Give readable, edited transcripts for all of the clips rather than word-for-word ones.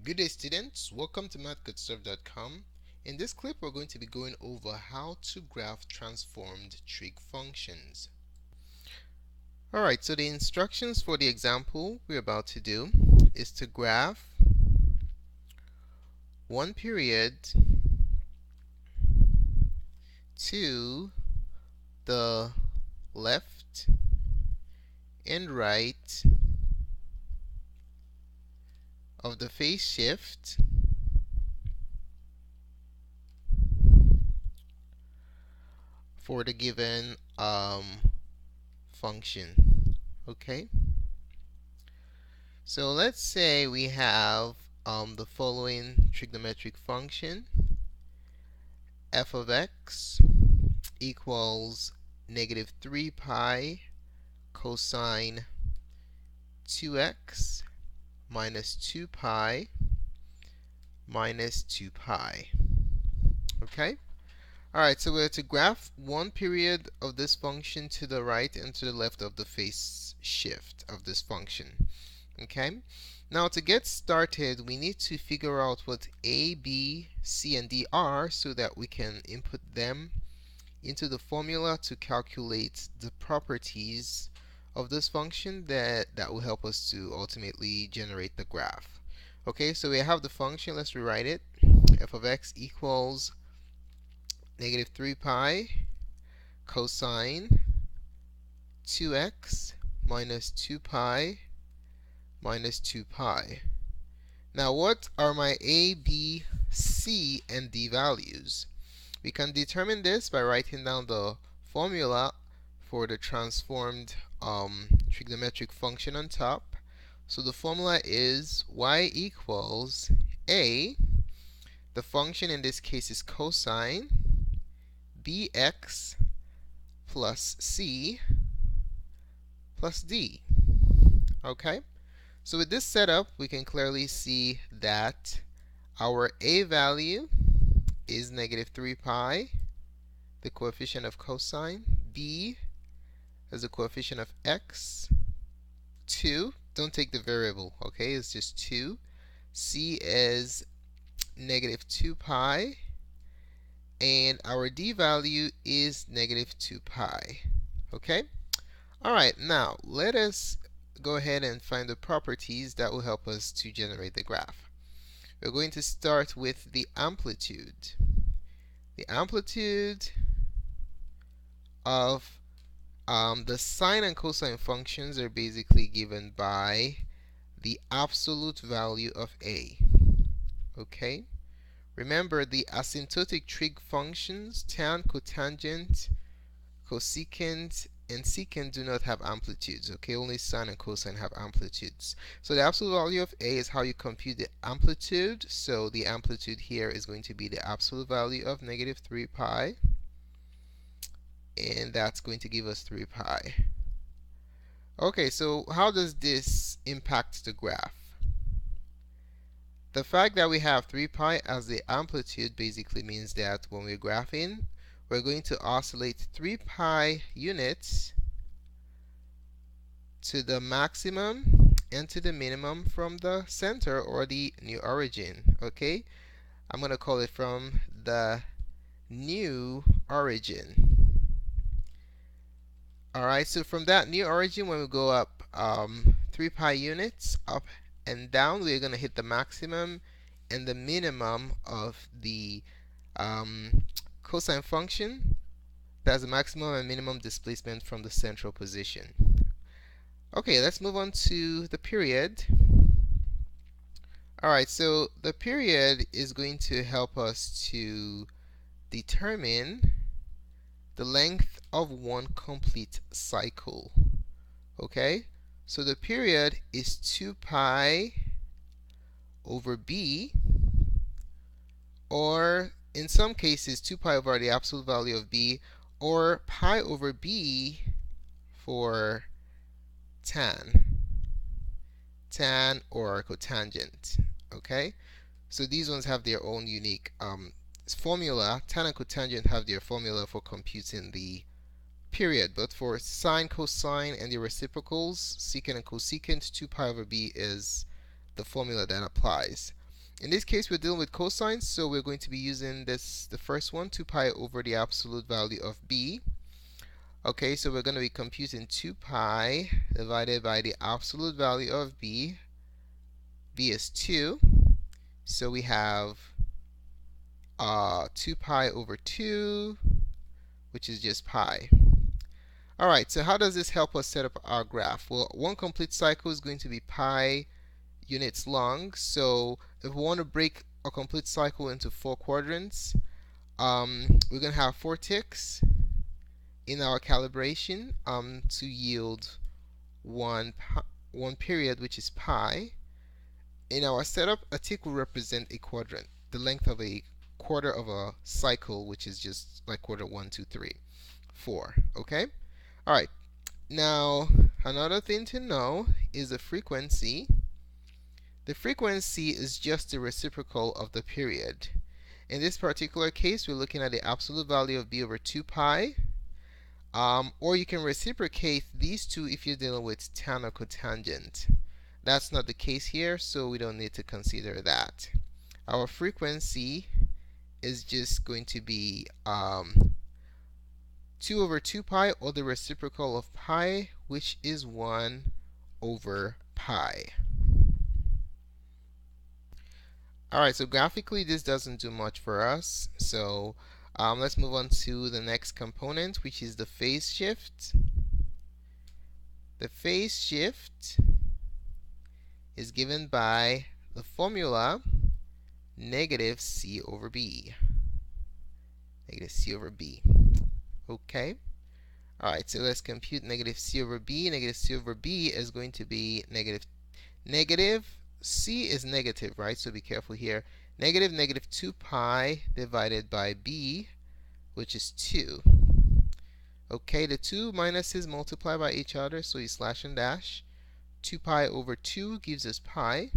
Good day, students. Welcome to mathgoodstuff.com. In this clip, we're going to be going over how to graph transformed trig functions. Alright, so the instructions for the example we're about to do is to graph one period to the left and right of the phase shift for the given function. Okay, so let's say we have the following trigonometric function: f of x equals negative 3 pi cosine 2x minus 2 pi minus 2 pi. Okay? Alright, so we're to graph one period of this function to the right and to the left of the phase shift of this function. Okay? Now to get started, we need to figure out what a, b, c, and d are so that we can input them into the formula to calculate the properties of this function that will help us to ultimately generate the graph. Okay, so we have the function. Let's rewrite it. F of x equals negative 3 pi cosine 2x minus 2 pi minus 2 pi. Now, what are my a, b, c, and d values? We can determine this by writing down the formula for the transformed trigonometric function on top. So the formula is y equals a, the function in this case is cosine, bx plus c plus d. Okay? So with this setup, we can clearly see that our a value is negative 3 pi, the coefficient of cosine. B is the coefficient of x. 2, don't take the variable, okay? It's just 2. C is negative 2 pi. And our d value is negative 2 pi. Okay? Alright, now let us go ahead and find the properties that will help us to generate the graph. We're going to start with the amplitude. The amplitude of the sine and cosine functions are basically given by the absolute value of a. Okay? Remember, the asymptotic trig functions, tan, cotangent, cosecant, and secant do not have amplitudes. Okay, only sine and cosine have amplitudes. So the absolute value of a is how you compute the amplitude. So the amplitude here is going to be the absolute value of negative 3 pi. And that's going to give us 3 pi. Okay, so how does this impact the graph? The fact that we have 3 pi as the amplitude basically means that when we're graphing, we're going to oscillate 3 pi units to the maximum and to the minimum from the center or the new origin. Okay, I'm going to call it from the new origin. Alright, so from that new origin, when we go up 3 pi units up and down, we're going to hit the maximum and the minimum of the cosine function. That's the maximum and minimum displacement from the central position. Okay, let's move on to the period. Alright, so the period is going to help us to determine the length of one complete cycle. Okay, so the period is 2 pi over b, or in some cases 2 pi over the absolute value of b, or pi over b for tan or cotangent. Okay, so these ones have their own unique formula. Tan and cotangent have their formula for computing the period, but for sine, cosine, and the reciprocals, secant and cosecant, 2 pi over b is the formula that applies. In this case, we're dealing with cosines, so we're going to be using the first one, 2 pi over the absolute value of b. Okay, so we're going to be computing 2 pi divided by the absolute value of b. b is 2, so we have 2 pi over 2, which is just pi. Alright, so how does this help us set up our graph? Well, one complete cycle is going to be pi units long. So if we want to break a complete cycle into 4 quadrants, we're going to have 4 ticks in our calibration to yield one period, which is pi. In our setup, a tick will represent a quadrant, the length of a quarter of a cycle, which is just like quarter 1, 2, 3, 4. Okay? Alright, now another thing to know is the frequency. The frequency is just the reciprocal of the period. In this particular case, we're looking at the absolute value of b over 2 pi. Or you can reciprocate these two if you're dealing with tan or cotangent. That's not the case here, so we don't need to consider that. Our frequency is just going to be 2 over 2 pi, or the reciprocal of pi, which is 1 over pi. Alright, so graphically this doesn't do much for us. So let's move on to the next component, which is the phase shift. The phase shift is given by the formula negative c over b. Negative c over b. Okay. Alright, so let's compute negative c over b. Negative c over b is going to be negative c is negative, right? So be careful here. Negative 2 pi divided by b, which is 2. Okay, the two minuses multiply by each other, so you slash and dash. 2 pi over 2 gives us pi.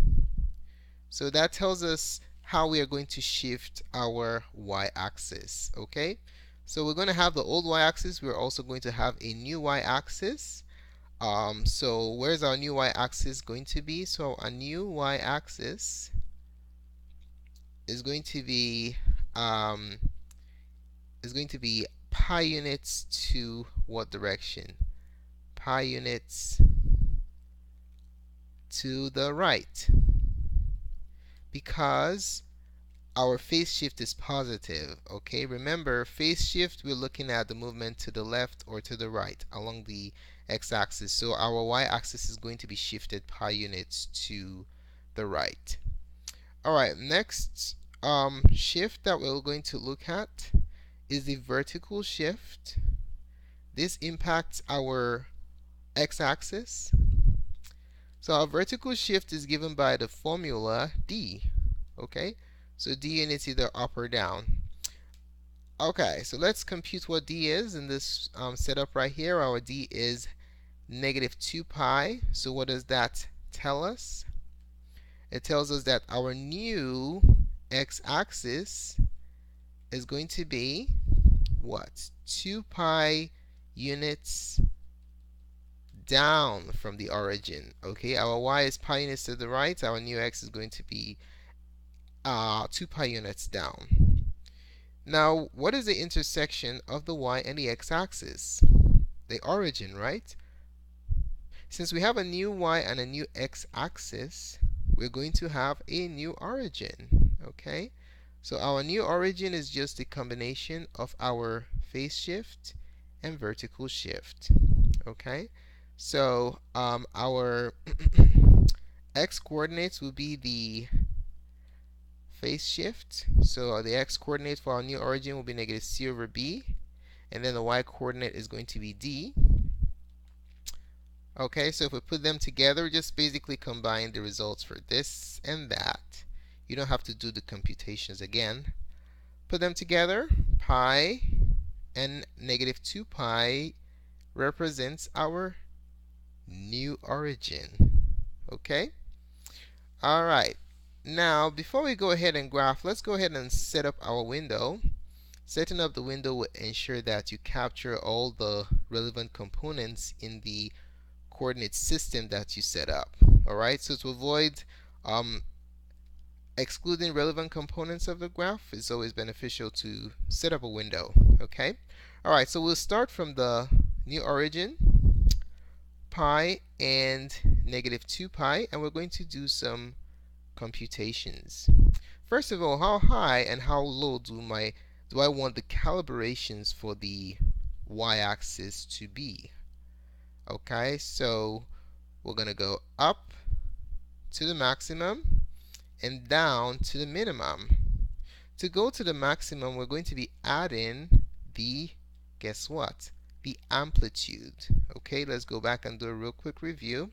So that tells us how we are going to shift our y-axis. Okay, so we're going to have the old y-axis. We're also going to have a new y-axis. So where's our new y-axis going to be? So a new y-axis is going to be pi units to what direction? Pi units to the right, because our phase shift is positive. Okay, remember, phase shift, we're looking at the movement to the left or to the right along the x-axis. So our y-axis is going to be shifted pi units to the right. Alright, next shift that we're going to look at is the vertical shift. This impacts our x-axis. So our vertical shift is given by the formula d. Okay, so d units either up or down. Okay, so let's compute what d is in this setup right here. Our d is negative 2 pi. So what does that tell us? It tells us that our new x-axis is going to be what? 2 pi units down from the origin. Okay, our y is pi units to the right. Our new x is going to be 2 pi units down. Now, what is the intersection of the y and the x-axis? The origin, right? Since we have a new y and a new x-axis, we're going to have a new origin. Okay, so our new origin is just a combination of our phase shift and vertical shift. Okay, so our x coordinates will be the phase shift. So the x coordinate for our new origin will be negative c over b, and then the y coordinate is going to be d. Okay, so if we put them together, just basically combine the results for this and that. You don't have to do the computations again. Put them together. Pi and negative 2 pi represents our new origin. Okay? Alright. Now, before we go ahead and graph, let's go ahead and set up our window. Setting up the window will ensure that you capture all the relevant components in the coordinate system that you set up. Alright, so to avoid excluding relevant components of the graph, it's always beneficial to set up a window. Okay? Alright, so we'll start from the new origin, pi and negative 2 pi, and we're going to do some computations. First of all, how high and how low do I want the calibrations for the y-axis to be? Okay, so we're going to go up to the maximum and down to the minimum. To go to the maximum, we're going to be adding the, guess what? The amplitude. Okay, let's go back and do a real quick review.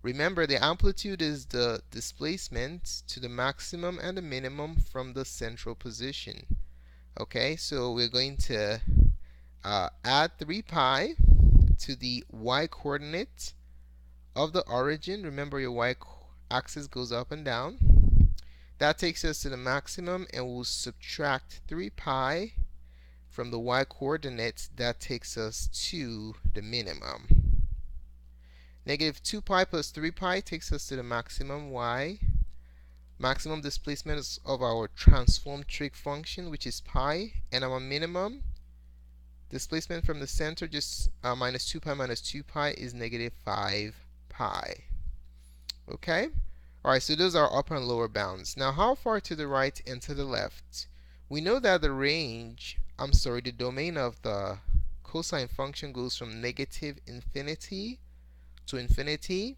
Remember, the amplitude is the displacement to the maximum and the minimum from the central position. Okay, so we're going to add 3 pi to the y-coordinate of the origin. Remember, your y-axis goes up and down. That takes us to the maximum, and we'll subtract 3 pi from the y-coordinate. That takes us to the minimum. Negative 2 pi plus 3 pi takes us to the maximum y. Maximum displacement of our transform trig function, which is pi, and our minimum displacement from the center, just minus 2 pi is negative 5 pi. Okay? Alright, so those are upper and lower bounds. Now, how far to the right and to the left? We know that the domain of the cosine function goes from negative infinity to infinity.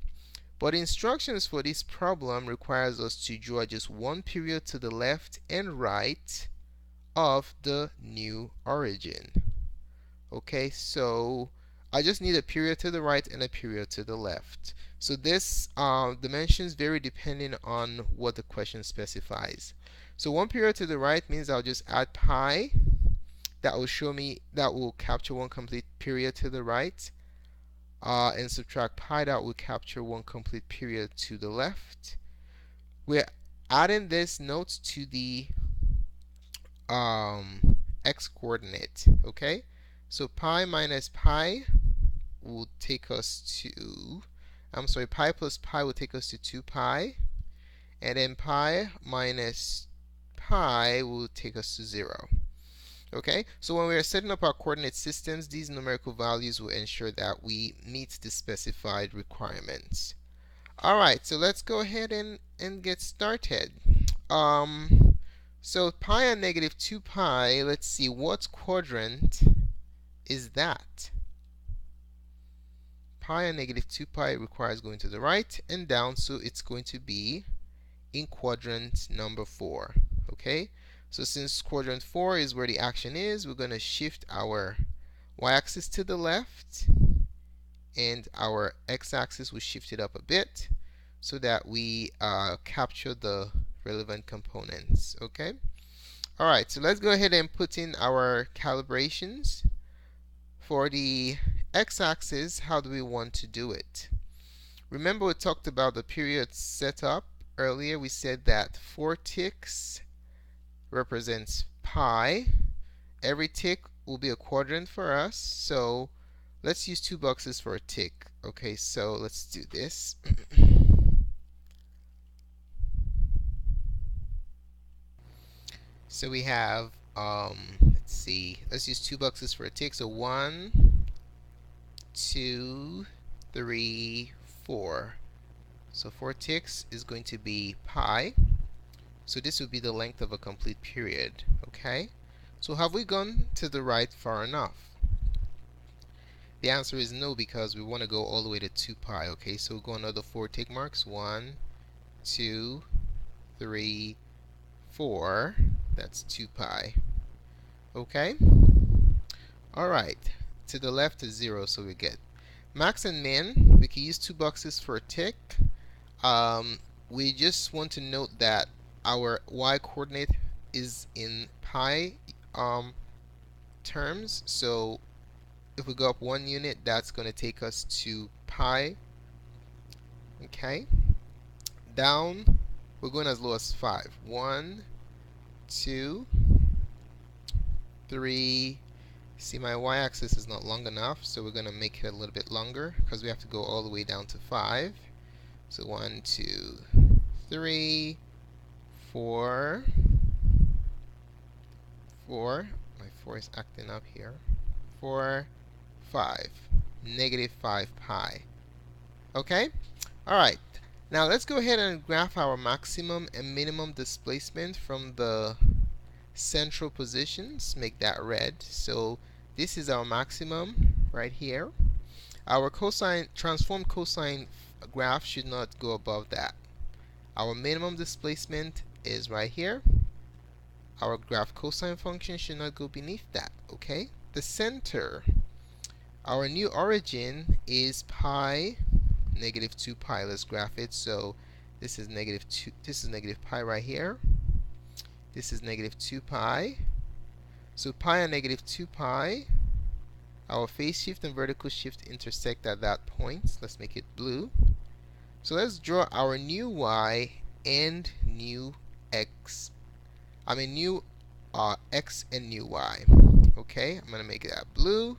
But instructions for this problem requires us to draw just one period to the left and right of the new origin. Okay, so I just need a period to the right and a period to the left. So this dimensions vary depending on what the question specifies. So one period to the right means I'll just add pi. That will capture one complete period to the right. And subtract pi, that will capture one complete period to the left. We're adding this note to the x coordinate. Okay, so pi minus pi will take us to, pi plus pi will take us to 2 pi, and then pi minus pi will take us to 0. Okay, so when we are setting up our coordinate systems, these numerical values will ensure that we meet the specified requirements. Alright, so let's go ahead and get started. So pi and negative 2 pi, let's see, what quadrant is that? Pi and negative 2 pi requires going to the right and down, so it's going to be in quadrant number 4. Okay, so since quadrant 4 is where the action is, we're going to shift our y-axis to the left, and our x-axis will shift it up a bit so that we capture the relevant components. Okay, alright, so let's go ahead and put in our calibrations. For the x-axis, how do we want to do it? Remember, we talked about the period setup earlier. We said that 4 ticks represents pi. Every tick will be a quadrant for us, so let's use 2 boxes for a tick. Okay, so let's do this. So we have, let's see, let's use 2 boxes for a tick. So 1, 2, 3, 4. So 4 ticks is going to be pi. So this would be the length of a complete period. Okay, so have we gone to the right far enough? The answer is no, because we want to go all the way to 2 pi. Okay, so we'll go another 4 tick marks. 1, 2, 3, 4. That's 2 pi. Okay, alright, to the left is 0, so we get max and min. We can use 2 boxes for a tick. We just want to note that our y-coordinate is in pi terms, so if we go up 1 unit, that's going to take us to pi. Okay, down, we're going as low as 5. 1, 2, 3. See, my y-axis is not long enough, so we're going to make it a little bit longer because we have to go all the way down to 5. So 1, 2, 3, 4, my 4 is acting up here, 4, 5, negative 5 pi. Okay? Alright, now let's go ahead and graph our maximum and minimum displacement from the central positions. Make that red. So this is our maximum right here. Our cosine, transformed cosine graph should not go above that. Our minimum displacement is right here. Our graph cosine function should not go beneath that. Okay? The center, our new origin is pi, negative 2 pi. Let's graph it. So this is negative 2, this is negative pi right here. This is negative 2 pi. So pi and negative 2 pi, our phase shift and vertical shift intersect at that point. Let's make it blue. So let's draw our new y and new x. New x and new y. Okay, I'm going to make that blue.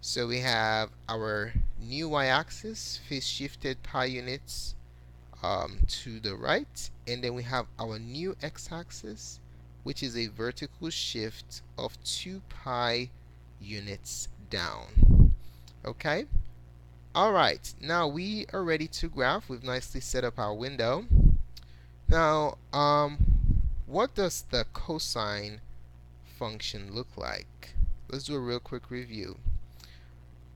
So we have our new y-axis, phase shifted pi units to the right, and then we have our new x-axis, which is a vertical shift of 2 pi units down. Okay? Alright, now we are ready to graph. We've nicely set up our window. Now, what does the cosine function look like? Let's do a real quick review.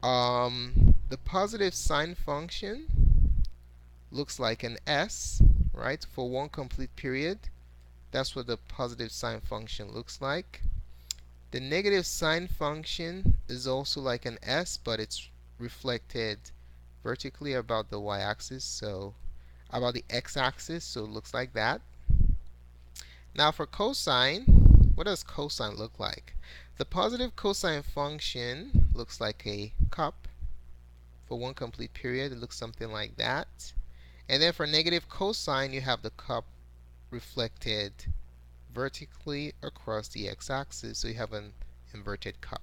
The positive sine function looks like an S, right? For one complete period, that's what the positive sine function looks like. The negative sine function is also like an S, but it's reflected vertically about the y-axis, so about the x-axis, so it looks like that. Now for cosine, what does cosine look like? The positive cosine function looks like a cup. For one complete period, it looks something like that. And then for negative cosine, you have the cup reflected vertically across the x-axis, so you have an inverted cup.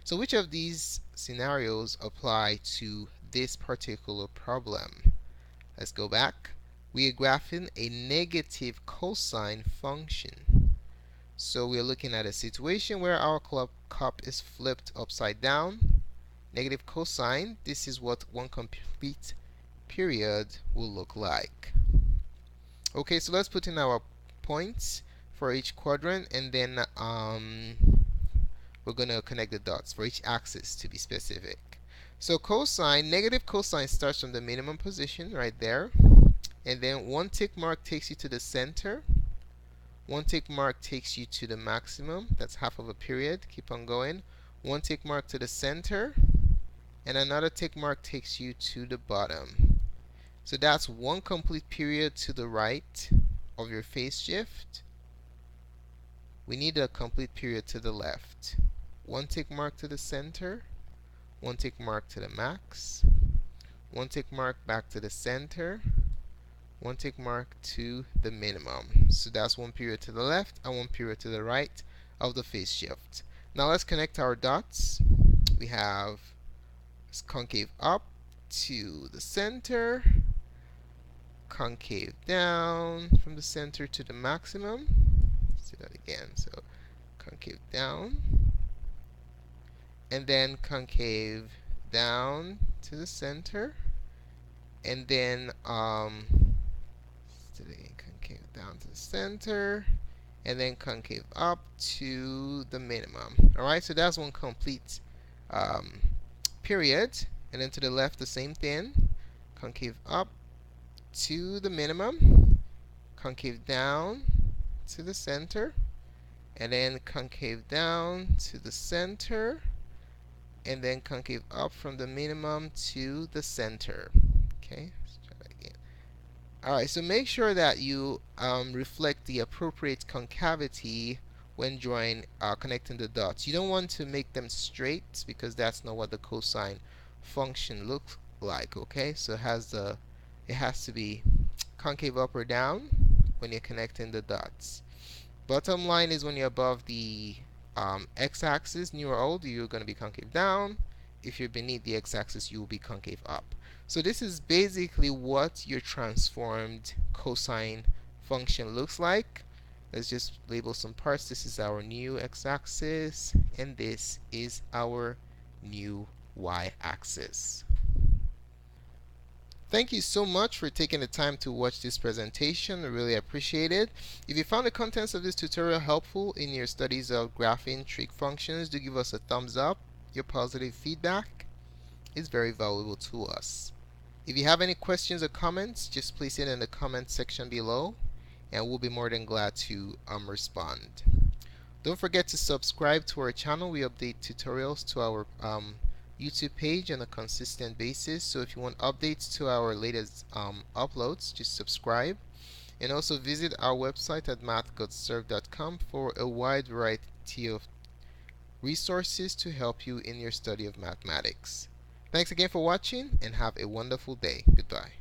So which of these scenarios apply to this particular problem? Let's go back. We are graphing a negative cosine function. So we're looking at a situation where our cup is flipped upside down. Negative cosine, this is what one complete period will look like. Okay, so let's put in our points for each quadrant, and then we're going to connect the dots for each axis to be specific. So cosine, negative cosine starts from the minimum position right there, and then one tick mark takes you to the center. One tick mark takes you to the maximum. That's half of a period. Keep on going. One tick mark to the center, and another tick mark takes you to the bottom. So that's one complete period to the right of your phase shift. We need a complete period to the left. One tick mark to the center, one tick mark to the max, one tick mark back to the center, one tick mark to the minimum. So that's one period to the left and one period to the right of the phase shift. Now let's connect our dots. We have concave up to the center, concave down from the center to the maximum. Let's do that again. So concave down, and then concave down to the center, and then concave down to the center, and then concave up to the minimum. Alright, so that's one complete period. And then to the left, the same thing. Concave up to the minimum, concave down to the center, and then concave down to the center, and then concave up from the minimum to the center. Okay, let's try that again. Alright, so make sure that you reflect the appropriate concavity when drawing, connecting the dots. You don't want to make them straight because that's not what the cosine function looks like. Okay, so it has to be concave up or down when you're connecting the dots. Bottom line is when you're above the x-axis, new or old, you're going to be concave down. If you're beneath the x-axis, you will be concave up. So this is basically what your transformed cosine function looks like. Let's just label some parts. This is our new x-axis, and this is our new y-axis. Thank you so much for taking the time to watch this presentation. I really appreciate it. If you found the contents of this tutorial helpful in your studies of graphing trig functions, do give us a thumbs up. Your positive feedback is very valuable to us. If you have any questions or comments, just place it in the comment section below, and we'll be more than glad to respond. Don't forget to subscribe to our channel. We update tutorials to our YouTube page on a consistent basis. So if you want updates to our latest uploads, just subscribe. And also visit our website at math.serve.com for a wide variety of resources to help you in your study of mathematics. Thanks again for watching, and have a wonderful day. Goodbye.